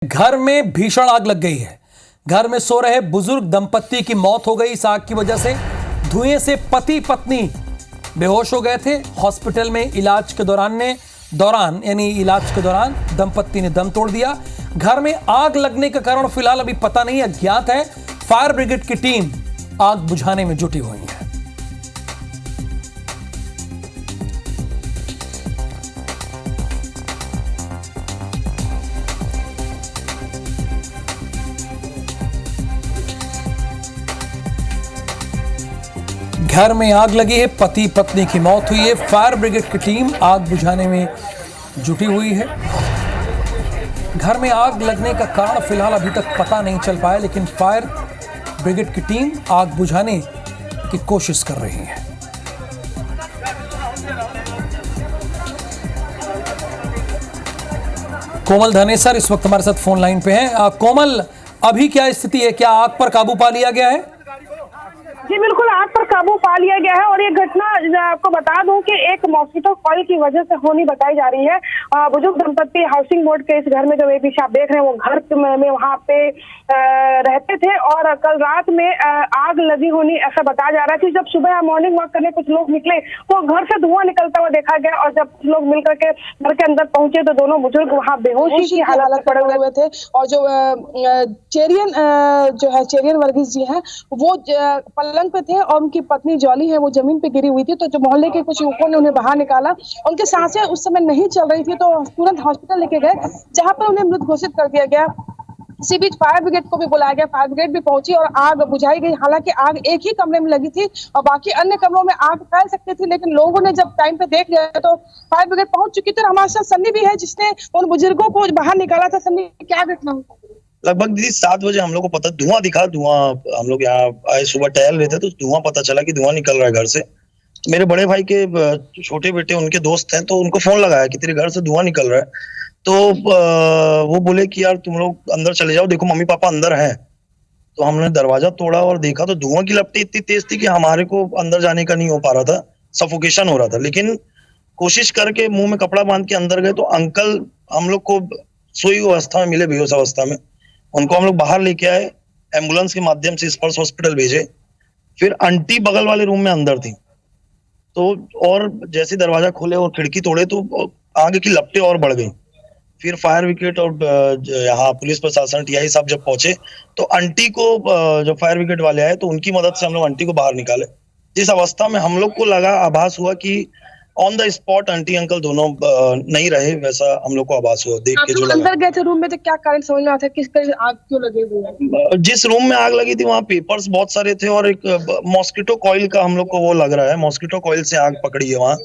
घर में भीषण आग लग गई है। घर में सो रहे बुजुर्ग दंपत्ति की मौत हो गई इस आग की वजह से। धुएं से पति पत्नी बेहोश हो गए थे। हॉस्पिटल में इलाज के दौरान दंपत्ति ने दम तोड़ दिया। घर में आग लगने का कारण फिलहाल अभी पता नहीं, अज्ञात है। फायर ब्रिगेड की टीम आग बुझाने में जुटी हुई है। घर में आग लगी है, पति पत्नी की मौत हुई है। फायर ब्रिगेड की टीम आग बुझाने में जुटी हुई है। घर में आग लगने का कारण फिलहाल अभी तक पता नहीं चल पाया, लेकिन फायर ब्रिगेड की टीम आग बुझाने की कोशिश कर रही है। कोमल धनेसर इस वक्त हमारे साथ फोन लाइन पे हैं। कोमल, अभी क्या स्थिति है? क्या आग पर काबू पा लिया गया है? जी बिल्कुल, आग पर काबू पा लिया गया है। और ये घटना आपको बता दूं कि एक मॉस्किटो कॉइल की वजह से होनी बताई जा रही है। बुजुर्ग दंपत्ति हाउसिंग बोर्ड के इस घर में जो पीछे आप देख रहे हैं वो घर में वहां पे रहते थे और कल रात में आग लगी होनी ऐसा बताया जा रहा है कि जब सुबह मॉर्निंग वॉक करने कुछ लोग निकले तो घर से धुआं निकलता हुआ देखा गया और जब लोग मिलकर के घर के अंदर पहुंचे तो दोनों बुजुर्ग वहां बेहोशी की हालत पड़े हुए थे। और जो चेरियन वर्गीस जी हैं वो पलंग पे थे और उनकी पत्नी जॉली है वो जमीन पे गिरी हुई थी। तो जो मोहल्ले के कुछ लोगों ने उन्हें बाहर निकाला। उनकी सांसें उस समय नहीं चल रही थी तो तुरंत हॉस्पिटल लेके गए, जहां पर उन्हें मृत घोषित कर दिया गया। इसी बीच फायर ब्रिगेड को भी बुलाया गया। फायर ब्रिगेड भी पहुंची और आग बुझाई गई। हालांकि आग एक ही कमरे में लगी थी और बाकी अन्य कमरों में आग फैल सकती थी, लेकिन लोगों ने जब टाइम पे देख लिया तो फायर ब्रिगेड पहुंच चुकी थी। और हमारे साथ सन्नी भी है जिसने उन बुजुर्गों को बाहर निकाला था। सन्नी, क्या घटना हुई? लगभग दीदी 7 बजे हम लोग को पता धुआं दिखा। हम लोग यहाँ आए, सुबह टहल रहे थे तो धुआं पता चला कि धुआं निकल रहा है घर से। मेरे बड़े भाई के छोटे बेटे उनके दोस्त हैं तो उनको फोन लगाया कि तेरे घर से धुआं निकल रहा है। तो वो बोले कि यार तुम लोग अंदर चले जाओ, देखो मम्मी पापा अंदर हैं। तो हमने दरवाजा तोड़ा और देखा तो धुआं की लपटें इतनी तेज थी कि हमारे को अंदर जाने का नहीं हो पा रहा था, सफोकेशन हो रहा था। लेकिन कोशिश करके मुंह में कपड़ा बांध के अंदर गए तो अंकल हम लोग को सोई अवस्था में मिले, बेहोश अवस्था में। उनको हम लोग बाहर लेके आए, एम्बुलेंस के माध्यम से स्पर्श हॉस्पिटल भेजे। फिर आंटी बगल वाले रूम में अंदर थी तो और जैसे दरवाजा खोले और खिड़की तोड़े तो आगे की लपटें और बढ़ गई। फिर फायर ब्रिगेड और यहाँ पुलिस प्रशासन टीआई साहब जब पहुंचे तो आंटी को जब फायर ब्रिगेड वाले आए तो उनकी मदद से हम लोग आंटी को बाहर निकाले। जिस अवस्था में हम लोग को लगा, आभास हुआ कि on the spot aunty uncle दोनों नहीं रहे, वैसा हम लोग को आभास हुआ देख के। जो अंदर गए थे रूम में तो क्या कारण समझ में आता है, किस तरह आग क्यों लगी हुई है? जिस रूम में आग लगी थी वहाँ पेपर्स बहुत सारे थे और एक मॉस्किटो कॉइल का हम लोग को वो लग रहा है, मॉस्किटो कॉइल से आग पकड़ी है वहाँ।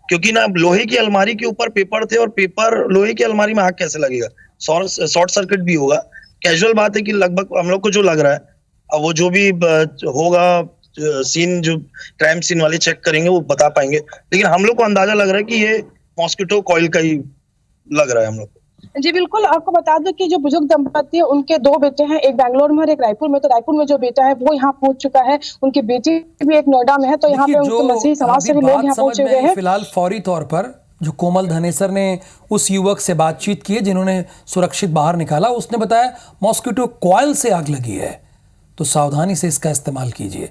क्योंकि ना लोहे की अलमारी के ऊपर पेपर थे और पेपर लोहे की अलमारी में आग कैसे लगेगा? शॉर्ट सर्किट भी होगा। कैजुअल बात है कि लगभग हम लोग को जो लग रहा है, अब वो जो भी होगा सीन, जो क्राइम सीन वाले चेक करेंगे वो बता पाएंगे। लेकिन हम लोग को अंदाजा लग रहा है कि ये मॉस्किटो कॉइल का ही लग रहा है हम लोग को। जी बिल्कुल, आपको बता दो कि जो बुजुर्ग दंपत्ति है उनके 2 बेटे हैं, एक बैंगलोर में और एक रायपुर में। तो रायपुर में जो बेटा है वो यहाँ पहुंच चुका है, उनकी बेटी भी एक नोएडा में है। तो यहाँ पे उनके मसीही समाज से भी लोग यहाँ पहुंचे हुए हैं। फिलहाल फौरी तौर पर जो कोमल धनेसर ने उस युवक से बातचीत की है जिन्होंने सुरक्षित बाहर निकाला, उसने बताया मॉस्किटो कॉइल से आग लगी है, तो सावधानी से इसका इस्तेमाल कीजिए।